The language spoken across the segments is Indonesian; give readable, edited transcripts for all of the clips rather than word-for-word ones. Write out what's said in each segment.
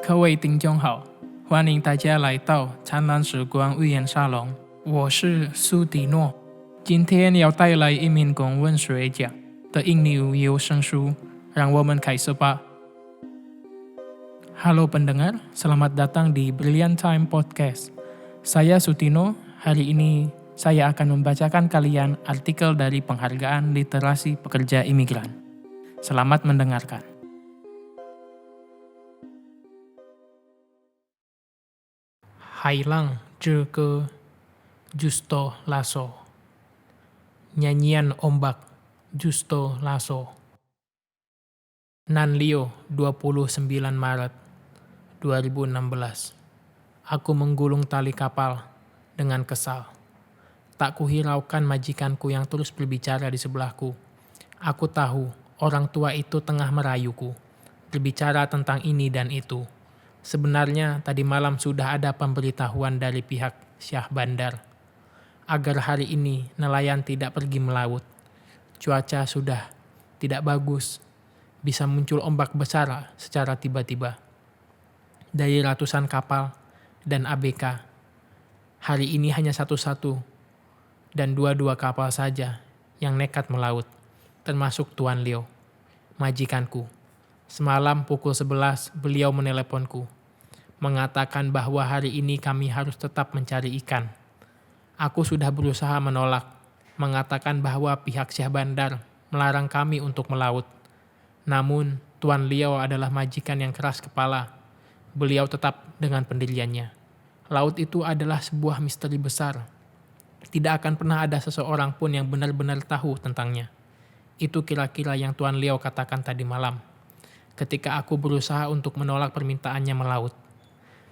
各位听众好，欢迎大家来到灿烂时光寓言沙龙，我是苏迪诺。今天要带来一名公文学家的印尼有声书，让我们开始吧。Halo pendengar, selamat datang di Brilliant Time Podcast. Saya Sutino, hari ini saya akan membacakan kalian artikel dari Penghargaan Literasi Pekerja Imigran. Selamat mendengarkan. Hailang ke Justo Lasso. Nyanyian ombak Justo Lasso. Nanlio, 29 Maret 2016. Aku menggulung tali kapal dengan kesal. Tak kuhiraukan majikanku yang terus berbicara di sebelahku. Aku tahu orang tua itu tengah merayuku, berbicara tentang ini dan itu. Sebenarnya tadi malam sudah ada pemberitahuan dari pihak Syah Bandar agar hari ini nelayan tidak pergi melaut. Cuaca sudah tidak bagus, bisa muncul ombak besar secara tiba-tiba. Dari ratusan kapal dan ABK, hari ini hanya satu-satu dan dua-dua kapal saja yang nekat melaut, termasuk Tuan Leo, majikanku. Semalam pukul 11 beliau meneleponku, mengatakan bahwa hari ini kami harus tetap mencari ikan. Aku sudah berusaha menolak, mengatakan bahwa pihak Syah Bandar melarang kami untuk melaut. Namun, Tuan Leo adalah majikan yang keras kepala. Beliau tetap dengan pendiriannya. Laut itu adalah sebuah misteri besar. Tidak akan pernah ada seseorang pun yang benar-benar tahu tentangnya. Itu kira-kira yang Tuan Leo katakan tadi malam, ketika aku berusaha untuk menolak permintaannya melaut.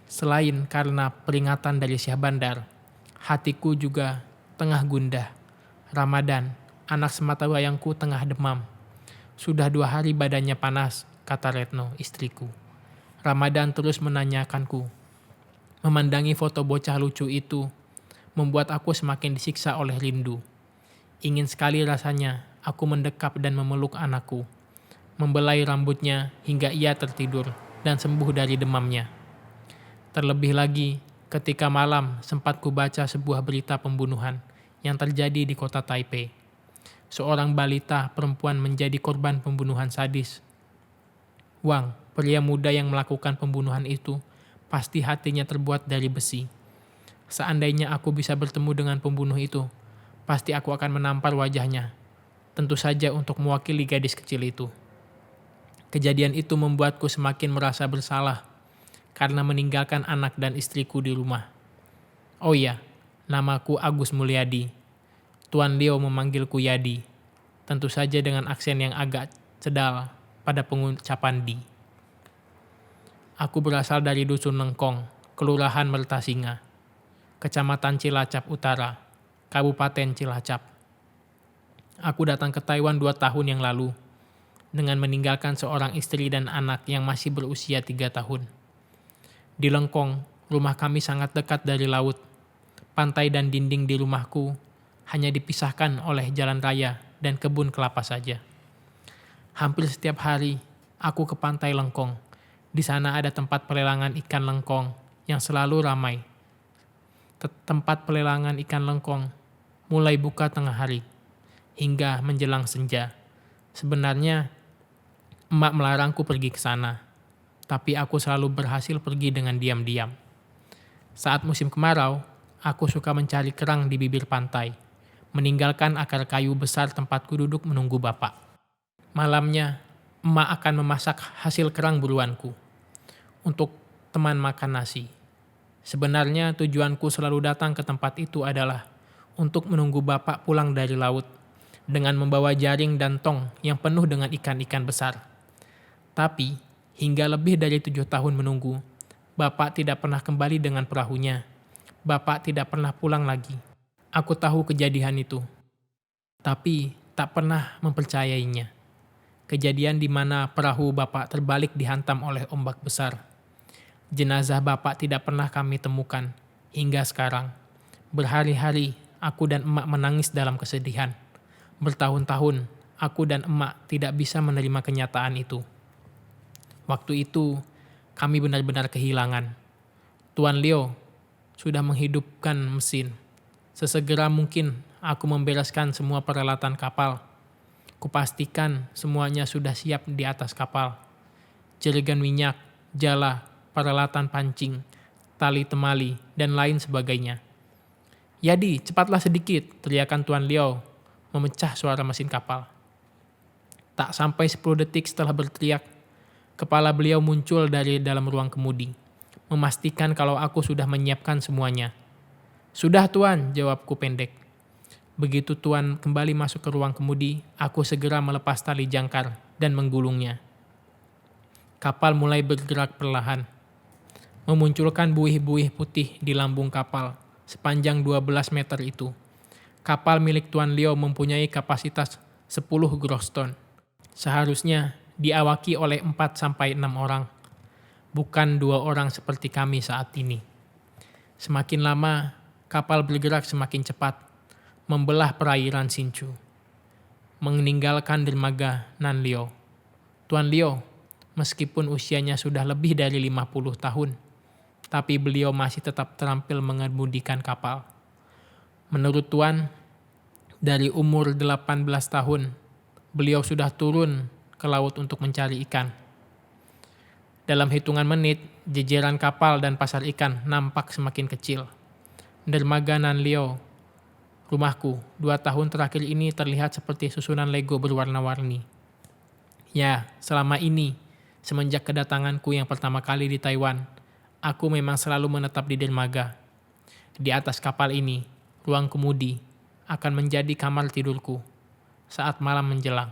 Selain karena peringatan dari Syah Bandar, hatiku juga tengah gundah. Ramadan, anak sematawayangku tengah demam. Sudah 2 hari badannya panas, kata Retno, istriku. Ramadan terus menanyakanku. Memandangi foto bocah lucu itu membuat aku semakin disiksa oleh rindu. Ingin sekali rasanya aku mendekap dan memeluk anakku, membelai rambutnya hingga ia tertidur dan sembuh dari demamnya. Terlebih lagi ketika malam sempat kubaca sebuah berita pembunuhan yang terjadi di kota Taipei. Seorang balita perempuan menjadi korban pembunuhan sadis. Wang, pria muda yang melakukan pembunuhan itu, pasti hatinya terbuat dari besi. Seandainya aku bisa bertemu dengan pembunuh itu, pasti aku akan menampar wajahnya. Tentu saja untuk mewakili gadis kecil itu. Kejadian itu membuatku semakin merasa bersalah karena meninggalkan anak dan istriku di rumah. Oh iya, namaku Agus Mulyadi. Tuan Leo memanggilku Yadi, tentu saja dengan aksen yang agak cedal pada pengucapan di. Aku berasal dari Dusun Lengkong, Kelurahan Mertasinga, Kecamatan Cilacap Utara, Kabupaten Cilacap. Aku datang ke Taiwan 2 tahun yang lalu, dengan meninggalkan seorang istri dan anak yang masih berusia 3 tahun. Di Lengkong, rumah kami sangat dekat dari laut. Pantai dan dinding di rumahku hanya dipisahkan oleh jalan raya dan kebun kelapa saja. Hampir setiap hari, aku ke pantai Lengkong. Di sana ada tempat pelelangan ikan lengkong yang selalu ramai. Tempat pelelangan ikan lengkong mulai buka tengah hari hingga menjelang senja. Sebenarnya, emak melarangku pergi ke sana, tapi aku selalu berhasil pergi dengan diam-diam. Saat musim kemarau, aku suka mencari kerang di bibir pantai, meninggalkan akar kayu besar tempatku duduk menunggu bapak. Malamnya, emak akan memasak hasil kerang buruanku untuk teman makan nasi. Sebenarnya tujuanku selalu datang ke tempat itu adalah untuk menunggu bapak pulang dari laut dengan membawa jaring dan tong yang penuh dengan ikan-ikan besar. Tapi, hingga lebih dari 7 tahun menunggu, bapak tidak pernah kembali dengan perahunya. Bapak tidak pernah pulang lagi. Aku tahu kejadian itu, tapi tak pernah mempercayainya. Kejadian di mana perahu bapak terbalik dihantam oleh ombak besar. Jenazah bapak tidak pernah kami temukan hingga sekarang. Berhari-hari aku dan emak menangis dalam kesedihan. Bertahun-tahun aku dan emak tidak bisa menerima kenyataan itu. Waktu itu kami benar-benar kehilangan. Tuan Leo sudah menghidupkan mesin. Sesegera mungkin aku membereskan semua peralatan kapal. Kupastikan semuanya sudah siap di atas kapal. Jerigen minyak, jala, peralatan pancing, tali temali, dan lain sebagainya. Yadi, cepatlah sedikit, teriakan Tuan Leo, memecah suara mesin kapal. Tak sampai 10 detik setelah berteriak, kepala beliau muncul dari dalam ruang kemudi, memastikan kalau aku sudah menyiapkan semuanya. Sudah Tuan, jawabku pendek. Begitu Tuan kembali masuk ke ruang kemudi, aku segera melepas tali jangkar dan menggulungnya. Kapal mulai bergerak perlahan, memunculkan buih-buih putih di lambung kapal sepanjang 12 meter itu. Kapal milik Tuan Leo mempunyai kapasitas 10 gross ton. Seharusnya diawaki oleh 4-6 orang, bukan 2 orang seperti kami saat ini. Semakin lama, kapal bergerak semakin cepat, membelah perairan Hsinchu, meninggalkan dermaga Nanlio. Tuan Leo, meskipun usianya sudah lebih dari 50 tahun, tapi beliau masih tetap terampil mengemudikan kapal. Menurut Tuan, dari umur 18 tahun, beliau sudah turun ke laut untuk mencari ikan. Dalam hitungan menit, jejeran kapal dan pasar ikan nampak semakin kecil. Dermaga Nanlio, rumahku, 2 tahun terakhir ini terlihat seperti susunan Lego berwarna-warni. Ya, selama ini, semenjak kedatanganku yang pertama kali di Taiwan, aku memang selalu menetap di dermaga. Di atas kapal ini, ruang kemudi akan menjadi kamar tidurku saat malam menjelang.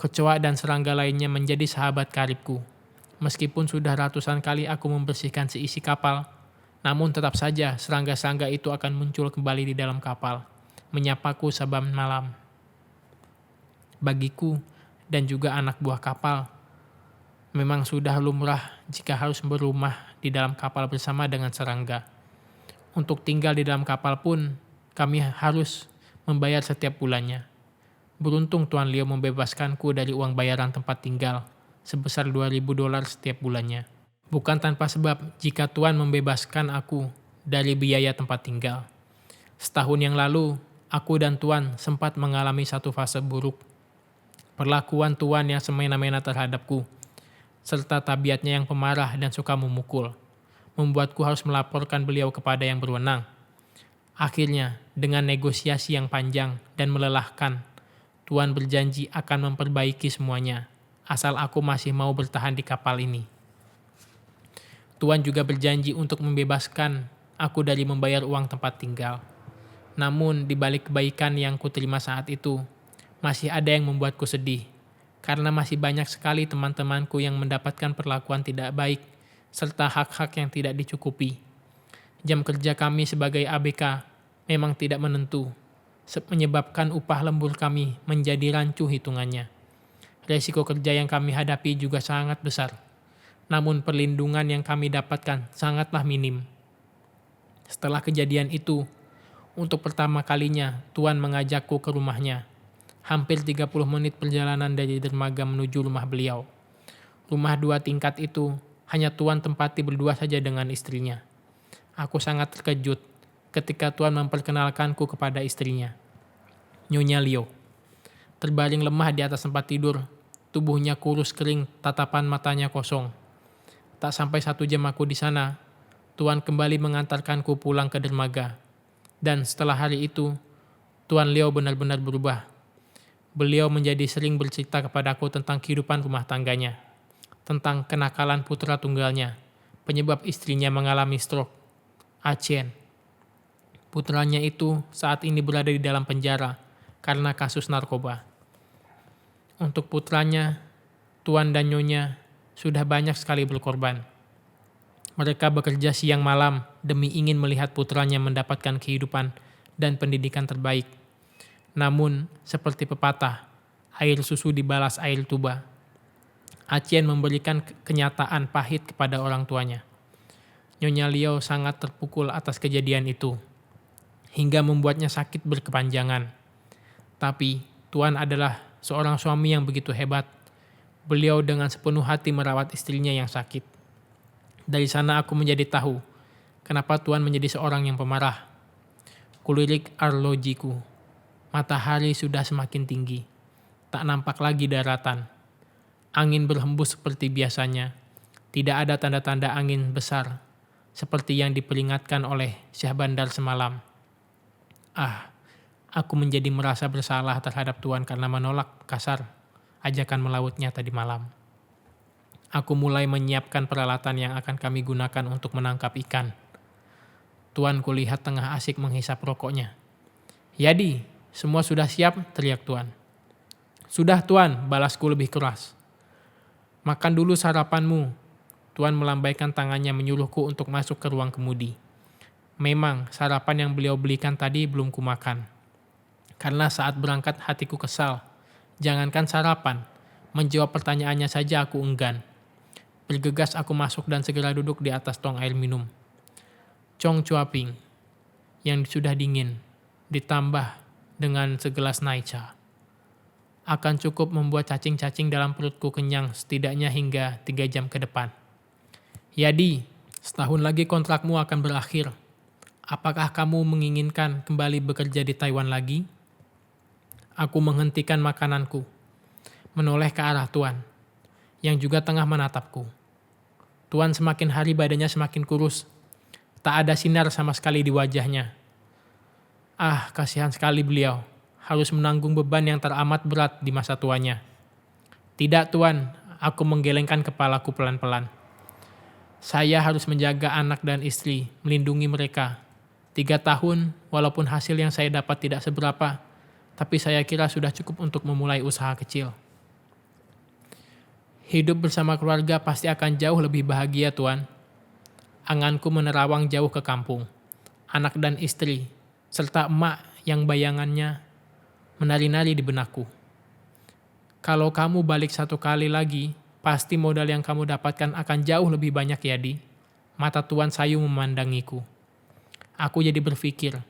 Kecoa dan serangga lainnya menjadi sahabat karibku. Meskipun sudah ratusan kali aku membersihkan seisi kapal, namun tetap saja serangga-serangga itu akan muncul kembali di dalam kapal, menyapaku saban malam. Bagiku dan juga anak buah kapal, memang sudah lumrah jika harus berumah di dalam kapal bersama dengan serangga. Untuk tinggal di dalam kapal pun, kami harus membayar setiap bulannya. Beruntung Tuan Leo membebaskanku dari uang bayaran tempat tinggal sebesar $2.000 setiap bulannya. Bukan tanpa sebab jika Tuan membebaskan aku dari biaya tempat tinggal. Setahun yang lalu, aku dan Tuan sempat mengalami satu fase buruk. Perlakuan Tuan yang semena-mena terhadapku, serta tabiatnya yang pemarah dan suka memukul, membuatku harus melaporkan beliau kepada yang berwenang. Akhirnya, dengan negosiasi yang panjang dan melelahkan, Tuan berjanji akan memperbaiki semuanya, asal aku masih mau bertahan di kapal ini. Tuan juga berjanji untuk membebaskan aku dari membayar uang tempat tinggal. Namun, di balik kebaikan yang kuterima saat itu, masih ada yang membuatku sedih, karena masih banyak sekali teman-temanku yang mendapatkan perlakuan tidak baik, serta hak-hak yang tidak dicukupi. Jam kerja kami sebagai ABK memang tidak menentu, menyebabkan upah lembur kami menjadi rancu hitungannya. Resiko kerja yang kami hadapi juga sangat besar, namun perlindungan yang kami dapatkan sangatlah minim. Setelah kejadian itu, untuk pertama kalinya Tuan mengajakku ke rumahnya. Hampir 30 menit perjalanan dari dermaga menuju rumah beliau. Rumah 2 tingkat itu hanya Tuan tempati berdua saja dengan istrinya. Aku sangat terkejut ketika Tuan memperkenalkanku kepada istrinya, Nyonya Leo. Terbaring lemah di atas tempat tidur, tubuhnya kurus kering, tatapan matanya kosong. Tak sampai 1 jam aku di sana, Tuan kembali mengantarkanku pulang ke dermaga. Dan setelah hari itu, Tuan Leo benar-benar berubah. Beliau menjadi sering bercerita kepadaku tentang kehidupan rumah tangganya, tentang kenakalan putra tunggalnya, penyebab istrinya mengalami stroke, Acien. Putranya itu saat ini berada di dalam penjara karena kasus narkoba. Untuk putranya, Tuan dan Nyonya sudah banyak sekali berkorban. Mereka bekerja siang malam demi ingin melihat putranya mendapatkan kehidupan dan pendidikan terbaik. Namun, seperti pepatah, air susu dibalas air tuba. Acien memberikan kenyataan pahit kepada orang tuanya. Nyonya Leo sangat terpukul atas kejadian itu, hingga membuatnya sakit berkepanjangan. Tapi, Tuan adalah seorang suami yang begitu hebat. Beliau dengan sepenuh hati merawat istrinya yang sakit. Dari sana aku menjadi tahu kenapa Tuhan menjadi seorang yang pemarah. Kulirik arlojiku. Matahari sudah semakin tinggi. Tak nampak lagi daratan. Angin berhembus seperti biasanya. Tidak ada tanda-tanda angin besar, seperti yang diperingatkan oleh Syekh Bandar semalam. Aku menjadi merasa bersalah terhadap Tuhan karena menolak kasar ajakan melautnya tadi malam. Aku mulai menyiapkan peralatan yang akan kami gunakan untuk menangkap ikan. Tuan kulihat tengah asik menghisap rokoknya. "Yadi, semua sudah siap?" teriak Tuan. "Sudah Tuan," balasku lebih keras. "Makan dulu sarapanmu." Tuan melambaikan tangannya menyuruhku untuk masuk ke ruang kemudi. Memang sarapan yang beliau belikan tadi belum kumakan. Karena saat berangkat hatiku kesal. Jangankan sarapan, menjawab pertanyaannya saja aku enggan. Bergegas aku masuk dan segera duduk di atas tong air minum. Chong Chuaping yang sudah dingin, ditambah dengan segelas naicha, akan cukup membuat cacing-cacing dalam perutku kenyang setidaknya hingga 3 jam ke depan. "Yadi, setahun lagi kontrakmu akan berakhir. Apakah kamu menginginkan kembali bekerja di Taiwan lagi?" Aku menghentikan makananku, menoleh ke arah Tuan, yang juga tengah menatapku. Tuan semakin hari badannya semakin kurus. Tak ada sinar sama sekali di wajahnya. Kasihan sekali beliau, harus menanggung beban yang teramat berat di masa tuanya. "Tidak Tuan," aku menggelengkan kepalaku pelan-pelan. "Saya harus menjaga anak dan istri, melindungi mereka. 3 tahun, walaupun hasil yang saya dapat tidak seberapa, tapi saya kira sudah cukup untuk memulai usaha kecil. Hidup bersama keluarga pasti akan jauh lebih bahagia, Tuan." Anganku menerawang jauh ke kampung. Anak dan istri, serta emak yang bayangannya menari-nari di benakku. "Kalau kamu balik 1 kali lagi, pasti modal yang kamu dapatkan akan jauh lebih banyak, Yadi." Mata Tuan sayu memandangiku. Aku jadi berpikir,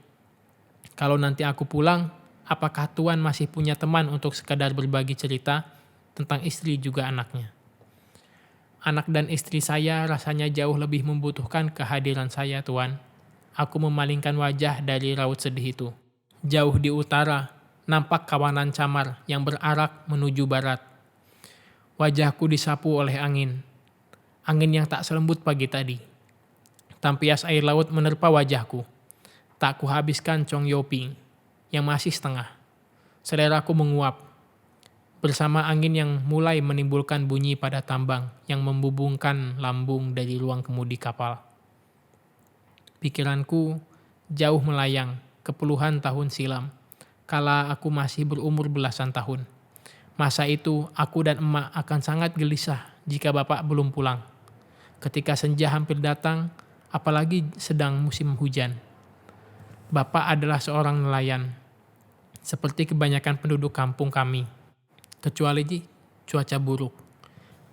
kalau nanti aku pulang, apakah Tuan masih punya teman untuk sekadar berbagi cerita tentang istri juga anaknya? "Anak dan istri saya rasanya jauh lebih membutuhkan kehadiran saya, Tuan." Aku memalingkan wajah dari raut sedih itu. Jauh di utara, nampak kawanan camar yang berarak menuju barat. Wajahku disapu oleh angin. Angin yang tak selembut pagi tadi. Tampias air laut menerpa wajahku. Tak kuhabiskan Chong Yoping yang masih setengah. Seleraku menguap. Bersama angin yang mulai menimbulkan bunyi pada tambang yang membubungkan lambung dari ruang kemudi kapal. Pikiranku jauh melayang ke puluhan tahun silam, kala aku masih berumur belasan tahun. Masa itu aku dan emak akan sangat gelisah jika bapak belum pulang. Ketika senja hampir datang, apalagi sedang musim hujan. Bapak adalah seorang nelayan, seperti kebanyakan penduduk kampung kami. Kecuali cuaca buruk,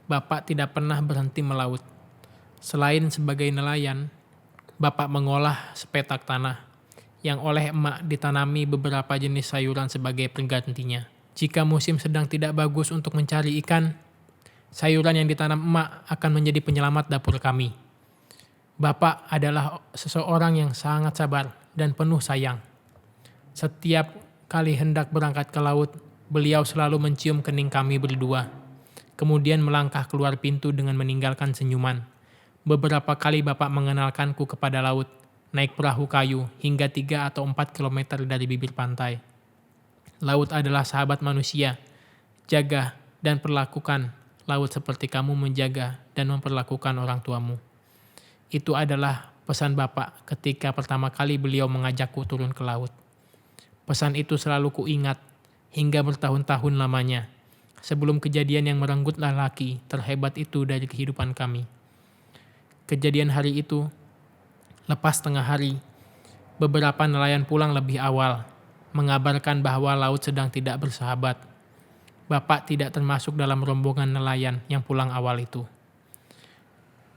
Bapak tidak pernah berhenti melaut. Selain sebagai nelayan, Bapak mengolah sepetak tanah yang oleh emak ditanami beberapa jenis sayuran sebagai penggantinya. Jika musim sedang tidak bagus untuk mencari ikan, sayuran yang ditanam emak akan menjadi penyelamat dapur kami. Bapak adalah seseorang yang sangat sabar dan penuh sayang. Setiap kali hendak berangkat ke laut, beliau selalu mencium kening kami berdua, kemudian melangkah keluar pintu dengan meninggalkan senyuman. Beberapa kali Bapak mengenalkanku kepada laut, naik perahu kayu hingga 3 atau 4 kilometer dari bibir pantai. Laut adalah sahabat manusia. Jaga dan perlakukan laut seperti kamu menjaga dan memperlakukan orang tuamu. Itu adalah pesan Bapak ketika pertama kali beliau mengajakku turun ke laut. Pesan itu selalu kuingat hingga bertahun-tahun lamanya, sebelum kejadian yang merenggut lelaki terhebat itu dari kehidupan kami. Kejadian hari itu, lepas tengah hari, beberapa nelayan pulang lebih awal, mengabarkan bahwa laut sedang tidak bersahabat. Bapak tidak termasuk dalam rombongan nelayan yang pulang awal itu.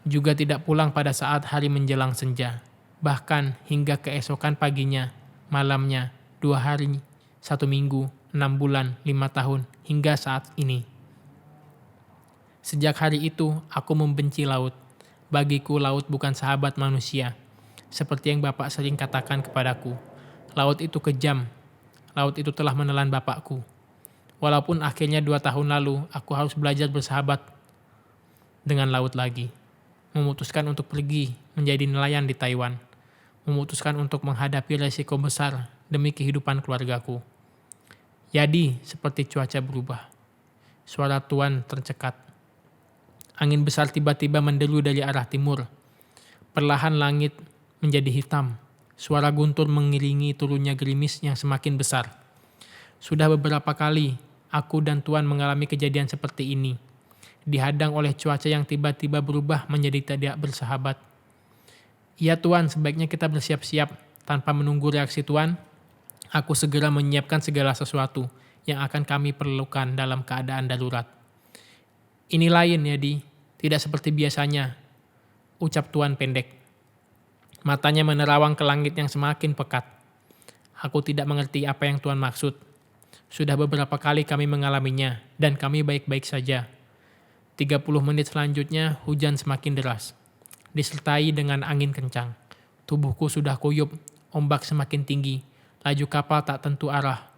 Juga tidak pulang pada saat hari menjelang senja, bahkan hingga keesokan paginya, malamnya, 2 hari, 1 minggu, 6 bulan, 5 tahun, hingga saat ini. Sejak hari itu, aku membenci laut. Bagiku laut bukan sahabat manusia. Seperti yang Bapak sering katakan kepadaku. Laut itu kejam. Laut itu telah menelan Bapakku. Walaupun akhirnya 2 tahun lalu aku harus belajar bersahabat dengan laut lagi. Memutuskan untuk pergi menjadi nelayan di Taiwan. Memutuskan untuk menghadapi resiko besar demi kehidupan keluargaku. Jadi, seperti cuaca berubah. Suara Tuan tercekat. Angin besar tiba-tiba menderu dari arah timur. Perlahan langit menjadi hitam. Suara guntur mengiringi turunnya gerimis yang semakin besar. Sudah beberapa kali aku dan Tuan mengalami kejadian seperti ini. Dihadang oleh cuaca yang tiba-tiba berubah menjadi tidak bersahabat. Ya Tuan, sebaiknya kita bersiap-siap. Tanpa menunggu reaksi Tuan, aku segera menyiapkan segala sesuatu yang akan kami perlukan dalam keadaan darurat. Ini lain ya Di, tidak seperti biasanya, ucap Tuan pendek. Matanya menerawang ke langit yang semakin pekat. Aku tidak mengerti apa yang Tuan maksud. Sudah beberapa kali kami mengalaminya dan kami baik-baik saja. 30 menit selanjutnya hujan semakin deras, disertai dengan angin kencang. Tubuhku sudah kuyup, ombak semakin tinggi, laju kapal tak tentu arah.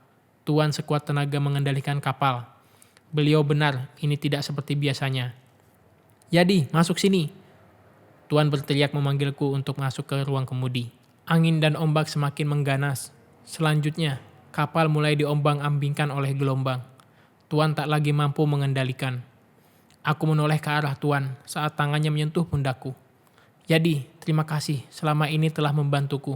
Tuan sekuat tenaga mengendalikan kapal. Beliau benar, ini tidak seperti biasanya. Jadi, masuk sini. Tuan berteriak memanggilku untuk masuk ke ruang kemudi. Angin dan ombak semakin mengganas. Selanjutnya, kapal mulai diombang-ambingkan oleh gelombang. Tuan tak lagi mampu mengendalikan. Aku menoleh ke arah Tuan saat tangannya menyentuh pundakku. Jadi, terima kasih selama ini telah membantuku.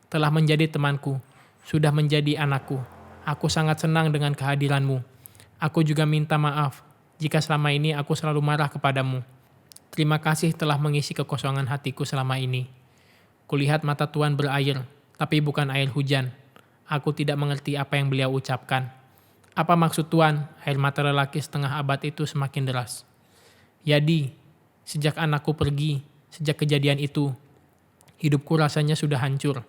Telah menjadi temanku. Sudah menjadi anakku. Aku sangat senang dengan kehadiranmu. Aku juga minta maaf jika selama ini aku selalu marah kepadamu. Terima kasih telah mengisi kekosongan hatiku selama ini. Kulihat mata Tuan berair, tapi bukan air hujan. Aku tidak mengerti apa yang beliau ucapkan. Apa maksud Tuan? Air mata lelaki setengah abad itu semakin deras. Jadi, sejak anakku pergi, sejak kejadian itu, hidupku rasanya sudah hancur.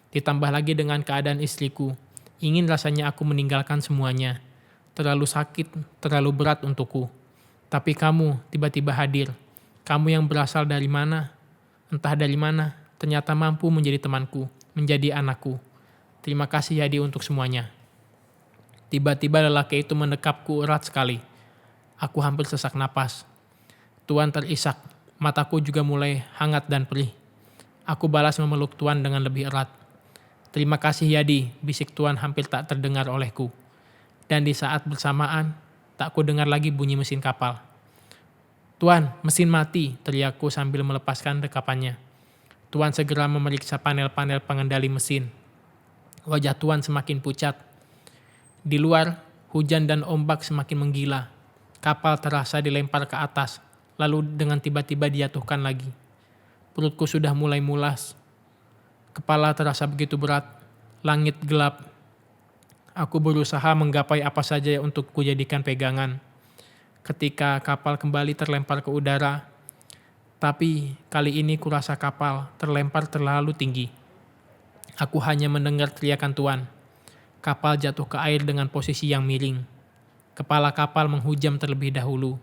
Ditambah lagi dengan keadaan istriku. Ingin rasanya aku meninggalkan semuanya. Terlalu sakit, terlalu berat untukku. Tapi kamu tiba-tiba hadir. Kamu yang berasal dari mana? Entah dari mana, ternyata mampu menjadi temanku, menjadi anakku. Terima kasih Yadi untuk semuanya. Tiba-tiba lelaki itu mendekapku erat sekali. Aku hampir sesak napas. Tuan terisak, mataku juga mulai hangat dan perih. Aku balas memeluk Tuan dengan lebih erat. Terima kasih Yadi, bisik Tuan hampir tak terdengar olehku. Dan di saat bersamaan, tak ku dengar lagi bunyi mesin kapal. Tuan, mesin mati, teriakku sambil melepaskan dekapannya. Tuan segera memeriksa panel-panel pengendali mesin. Wajah Tuan semakin pucat. Di luar, hujan dan ombak semakin menggila. Kapal terasa dilempar ke atas, lalu dengan tiba-tiba dijatuhkan lagi. Perutku sudah mulai mulas. Kepala terasa begitu berat. Langit gelap. Aku berusaha menggapai apa saja untuk kujadikan pegangan. Ketika kapal kembali terlempar ke udara, tapi kali ini kurasa kapal terlempar terlalu tinggi. Aku hanya mendengar teriakan Tuan. Kapal jatuh ke air dengan posisi yang miring. Kepala kapal menghujam terlebih dahulu.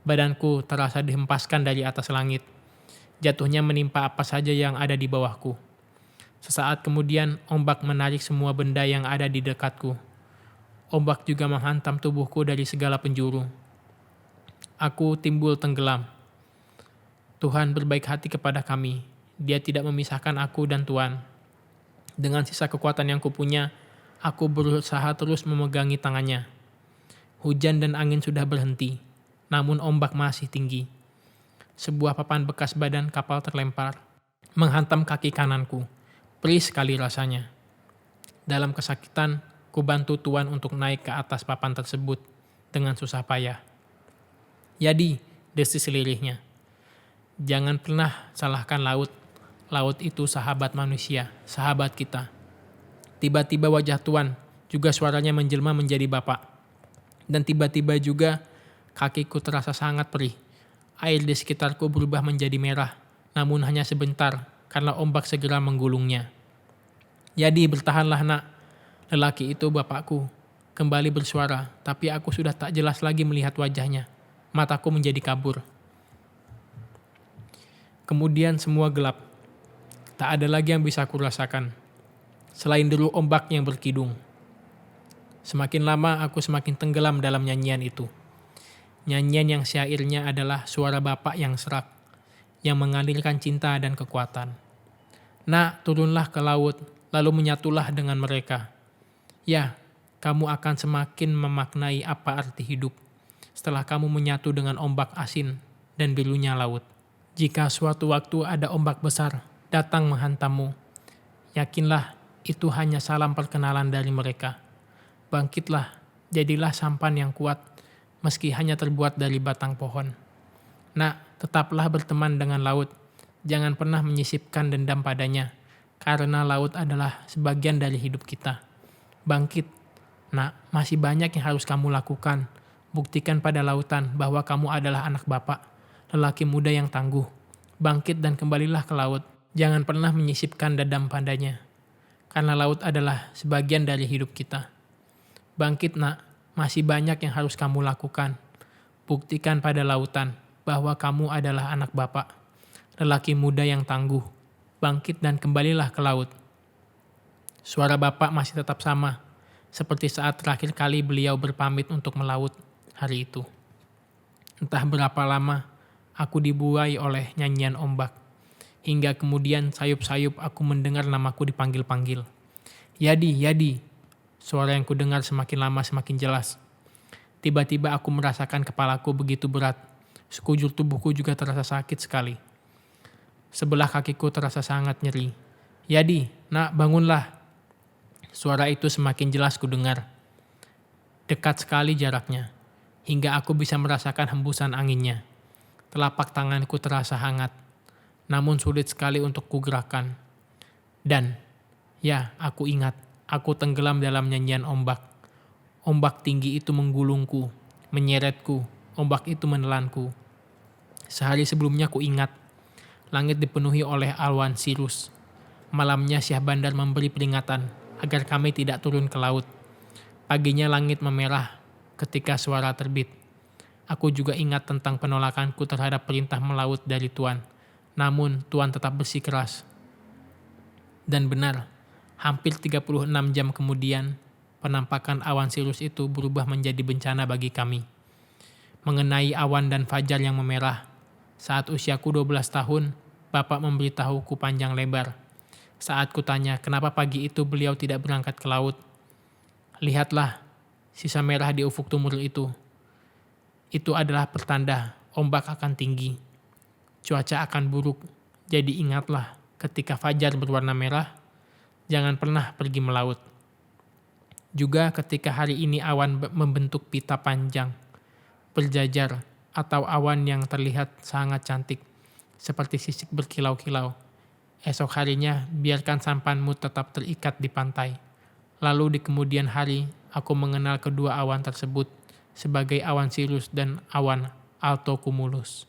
Badanku terasa dihempaskan dari atas langit. Jatuhnya menimpa apa saja yang ada di bawahku. Sesaat kemudian ombak menarik semua benda yang ada di dekatku. Ombak juga menghantam tubuhku dari segala penjuru. Aku timbul tenggelam. Tuhan berbaik hati kepada kami. Dia tidak memisahkan aku dan Tuan. Dengan sisa kekuatan yang kupunya, aku berusaha terus memegangi tangannya. Hujan dan angin sudah berhenti, namun ombak masih tinggi. Sebuah papan bekas badan kapal terlempar, menghantam kaki kananku. Perih sekali rasanya. Dalam kesakitan, ku bantu Tuan untuk naik ke atas papan tersebut dengan susah payah. Yadi, desis lirihnya. Jangan pernah salahkan laut. Laut itu sahabat manusia, sahabat kita. Tiba-tiba wajah Tuan, juga suaranya menjelma menjadi Bapak. Dan tiba-tiba juga kakiku terasa sangat perih. Air di sekitarku berubah menjadi merah, namun hanya sebentar karena ombak segera menggulungnya. Yadi, bertahanlah nak. Lelaki itu bapakku. Kembali bersuara, tapi aku sudah tak jelas lagi melihat wajahnya. Mataku menjadi kabur. Kemudian semua gelap. Tak ada lagi yang bisa kurasakan, selain deru ombak yang berkidung. Semakin lama aku semakin tenggelam dalam nyanyian itu. Nyanyian yang syairnya adalah suara bapak yang serak, yang mengalirkan cinta dan kekuatan. Nak, turunlah ke laut, lalu menyatulah dengan mereka. Ya, kamu akan semakin memaknai apa arti hidup setelah kamu menyatu dengan ombak asin dan birunya laut. Jika suatu waktu ada ombak besar datang menghantammu, yakinlah itu hanya salam perkenalan dari mereka. Bangkitlah, jadilah sampan yang kuat, meski hanya terbuat dari batang pohon. Nak, tetaplah berteman dengan laut, jangan pernah menyisipkan dendam padanya, karena laut adalah sebagian dari hidup kita. Bangkit, nak, masih banyak yang harus kamu lakukan. Buktikan pada lautan bahwa kamu adalah anak bapak, lelaki muda yang tangguh. Bangkit dan kembalilah ke laut. Jangan pernah menyisipkan dendam padanya, karena laut adalah sebagian dari hidup kita. Bangkit nak, masih banyak yang harus kamu lakukan. Buktikan pada lautan bahwa kamu adalah anak bapak, lelaki muda yang tangguh. Bangkit dan kembalilah ke laut. Suara bapak masih tetap sama, seperti saat terakhir kali beliau berpamit untuk melaut hari itu. Entah berapa lama aku dibuai oleh nyanyian ombak, hingga kemudian sayup-sayup aku mendengar namaku dipanggil-panggil. Yadi, Yadi. Suara yang kudengar semakin lama semakin jelas. Tiba-tiba aku merasakan kepalaku begitu berat. Sekujur tubuhku juga terasa sakit sekali. Sebelah kakiku terasa sangat nyeri. Yadi, nak, bangunlah. Suara itu semakin jelas kudengar. Dekat sekali jaraknya, hingga aku bisa merasakan hembusan anginnya. Telapak tanganku terasa hangat, namun sulit sekali untuk kugerakkan. Dan, ya, aku ingat, aku tenggelam dalam nyanyian ombak. Ombak tinggi itu menggulungku, menyeretku, ombak itu menelanku. Sehari sebelumnya ku ingat, langit dipenuhi oleh awan sirus. Malamnya Syah Bandar memberi peringatan agar kami tidak turun ke laut. Paginya langit memerah ketika suara terbit. Aku juga ingat tentang penolakanku terhadap perintah melaut dari Tuan. Namun Tuan tetap bersikeras. Dan benar, hampir 36 jam kemudian, penampakan awan sirus itu berubah menjadi bencana bagi kami. Mengenai awan dan fajar yang memerah, saat usiaku 12 tahun, Bapak memberitahuku panjang lebar. Saat kutanya kenapa pagi itu beliau tidak berangkat ke laut. Lihatlah, sisa merah di ufuk timur itu. Itu adalah pertanda ombak akan tinggi. Cuaca akan buruk, jadi ingatlah ketika fajar berwarna merah, jangan pernah pergi melaut. Juga ketika hari ini awan membentuk pita panjang, berjajar, atau awan yang terlihat sangat cantik, seperti sisik berkilau-kilau. Esok harinya biarkan sampanmu tetap terikat di pantai. Lalu di kemudian hari, aku mengenal kedua awan tersebut sebagai awan sirus dan awan altocumulus.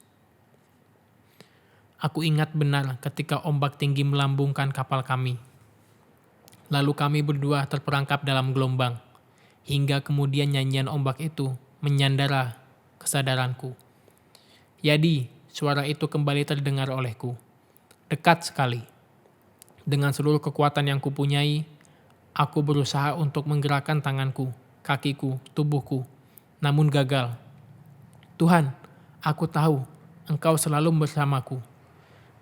Aku ingat benar ketika ombak tinggi melambungkan kapal kami. Lalu kami berdua terperangkap dalam gelombang, hingga kemudian nyanyian ombak itu menyandara kesadaranku. Yadi, suara itu kembali terdengar olehku. Dekat sekali. Dengan seluruh kekuatan yang kupunyai, aku berusaha untuk menggerakkan tanganku, kakiku, tubuhku, namun gagal. Tuhan, aku tahu Engkau selalu bersamaku.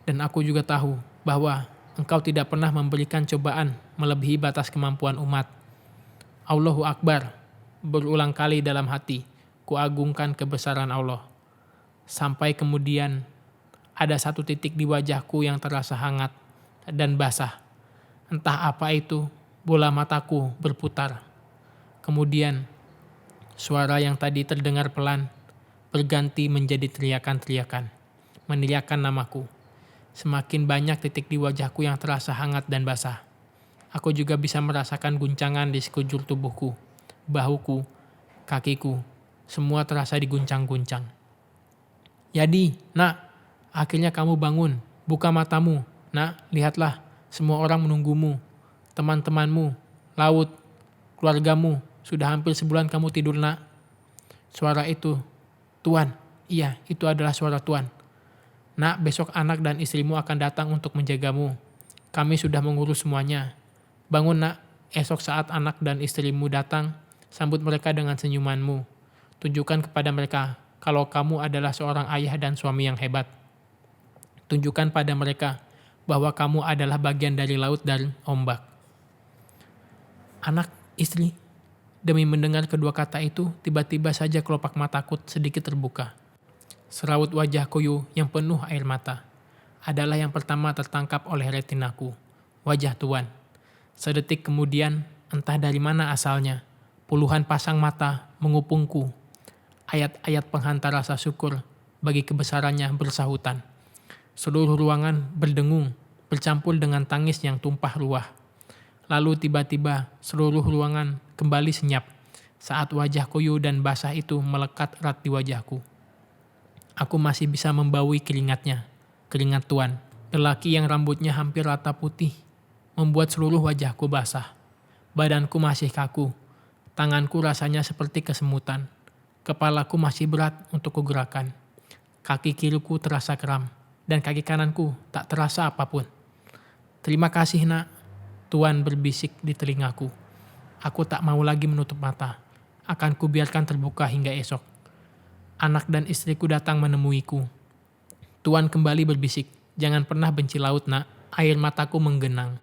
Dan aku juga tahu bahwa Engkau tidak pernah memberikan cobaan melebihi batas kemampuan umat. Allahu Akbar, berulang kali dalam hati, kuagungkan kebesaran Allah. Sampai kemudian ada satu titik di wajahku yang terasa hangat dan basah. Entah apa itu, bola mataku berputar. Kemudian, suara yang tadi terdengar pelan berganti menjadi teriakan-teriakan, meneriakkan namaku. Semakin banyak titik di wajahku yang terasa hangat dan basah. Aku juga bisa merasakan guncangan di sekujur tubuhku, bahuku, kakiku, semua terasa diguncang-guncang. Yadi, nak, akhirnya kamu bangun, buka matamu. Nak, lihatlah, semua orang menunggumu. Teman-temanmu, laut, keluargamu, sudah hampir sebulan kamu tidur, nak. Suara itu, Tuan, iya, itu adalah suara Tuan. Nak, besok anak dan istrimu akan datang untuk menjagamu. Kami sudah mengurus semuanya. Bangun nak, esok saat anak dan istrimu datang, sambut mereka dengan senyumanmu. Tunjukkan kepada mereka kalau kamu adalah seorang ayah dan suami yang hebat. Tunjukkan pada mereka bahwa kamu adalah bagian dari laut dan ombak. Anak, istri, demi mendengar kedua kata itu, tiba-tiba saja kelopak mataku sedikit terbuka. Serawut wajah Koyo yang penuh air mata adalah yang pertama tertangkap oleh retinaku, wajah Tuan. Sedetik kemudian, entah dari mana asalnya, puluhan pasang mata mengupungku. Ayat-ayat penghantar rasa syukur bagi kebesarannya bersahutan. Seluruh ruangan berdengung, bercampur dengan tangis yang tumpah ruah. Lalu tiba-tiba seluruh ruangan kembali senyap saat wajah Koyo dan basah itu melekat erat di wajahku. Aku masih bisa membaui keringatnya, keringat Tuan. Lelaki yang rambutnya hampir rata putih, membuat seluruh wajahku basah. Badanku masih kaku, tanganku rasanya seperti kesemutan. Kepalaku masih berat untuk kugerakkan. Kaki kiriku terasa kram, dan kaki kananku tak terasa apapun. Terima kasih nak, Tuan berbisik di telingaku. Aku tak mau lagi menutup mata. Akan kubiarkan terbuka hingga esok. Anak dan istriku datang menemuiku. Tuan kembali berbisik, jangan pernah benci laut nak, air mataku menggenang.